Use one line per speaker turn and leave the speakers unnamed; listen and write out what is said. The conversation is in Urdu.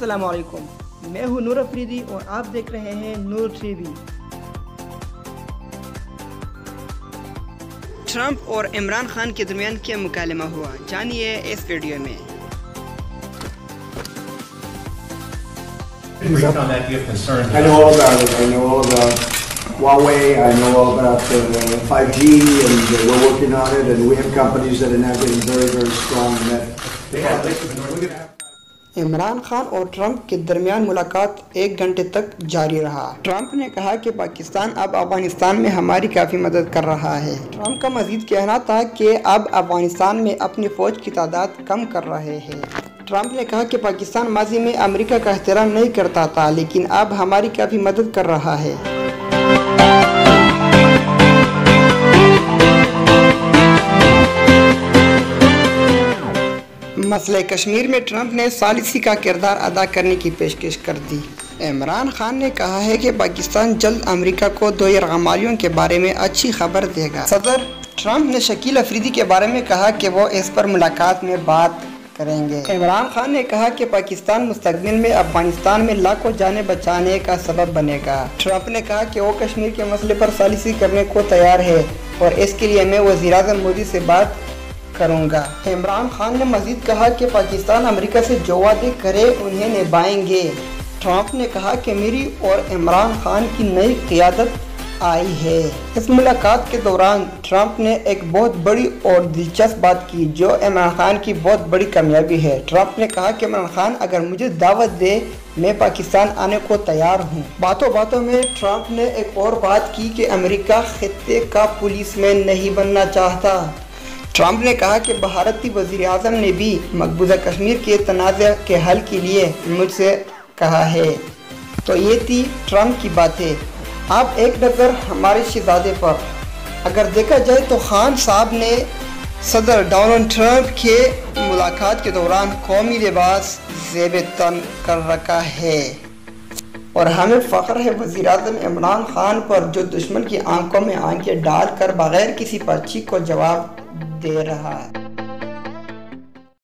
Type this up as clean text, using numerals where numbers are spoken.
السلام علیکم، میں ہوں نور افریدی اور آپ دیکھ رہے ہیں نور ٹی وی۔ ٹرمپ اور عمران خان کے درمیان کیا مکالمہ ہوا، جانیے اس ویڈیو میں۔
I
know all about it. I know all about Huawei. I know all about 5G, and we're working on it. And we have companies that are now getting very, very strong in that.
Imran Khan اور ٹرمپ کے درمیان ملاقات 1 گھنٹے تک جاری رہا۔ ٹرمپ نے کہا کہ پاکستان اب افغانستان میں ہماری کافی مدد کر رہا ہے۔ ٹرمپ کا مزید کہنا تھا کہ اب افغانستان میں اپنی فوج کی تعداد کم کر رہے ہیں۔ ٹرمپ نے کہا کہ پاکستان ماضی میں امریکہ کا احترام نہیں کرتا تھا، لیکن اب ہماری کافی مدد کر رہا ہے۔ مسئلہ کشمیر میں ٹرمپ نے ثالثی کا کردار ادا کرنے کی پیشکش کر دی۔ عمران خان نے کہا ہے کہ پاکستان جلد امریکہ کو 2 یرغمالیوں کے بارے میں اچھی خبر دے گا۔ صدر ٹرمپ نے شکیل افریدی کے بارے میں کہا کہ وہ اس پر ملاقات میں بات کریں گے۔ عمران خان نے کہا کہ پاکستان مستقبل میں افغانستان میں لاکھوں جانیں بچانے کا سبب بنے گا۔ ٹرمپ نے کہا کہ وہ کشمیر کے مسئلے پر ثالثی کرنے کو تیار ہے اور اس کے لیے میں وزیر اعظم مودی سے بات کروں گا۔ عمران خان نے مزید کہا کہ پاکستان امریکہ سے جو وعدے کرے انہیں نبھائیں گے۔ ٹرمپ نے کہا کہ میری اور عمران خان کی نئی قیادت آئی ہے۔ اس ملاقات کے دوران ٹرمپ نے ایک بہت بڑی اور دلچسپ بات کی جو عمران خان کی بہت بڑی کامیابی ہے۔ ٹرمپ نے کہا کہ عمران خان اگر مجھے دعوت دے میں پاکستان آنے کو تیار ہوں۔ باتوں باتوں میں ٹرمپ نے ایک اور بات کی کہ امریکہ خطے کا پولیس مین نہیں بننا چاہتا۔ ٹرمپ نے کہا کہ بھارتی وزیر اعظم نے بھی مقبوضہ کشمیر کے تنازع کے حل کے لیے مجھ سے کہا ہے۔ تو یہ تھی ٹرمپ کی باتیں۔ اب ایک نظر ہمارے شہزادے پر۔ اگر دیکھا جائے تو خان صاحب نے صدر ڈونلڈ ٹرمپ کے ملاقات کے دوران قومی لباس زیب تن کر رکھا ہے اور ہمیں فخر ہے وزیر اعظم عمران خان پر جو دشمن کی آنکھوں میں آنکھیں ڈال کر بغیر کسی پرچی کو جواب دے رہا ہے۔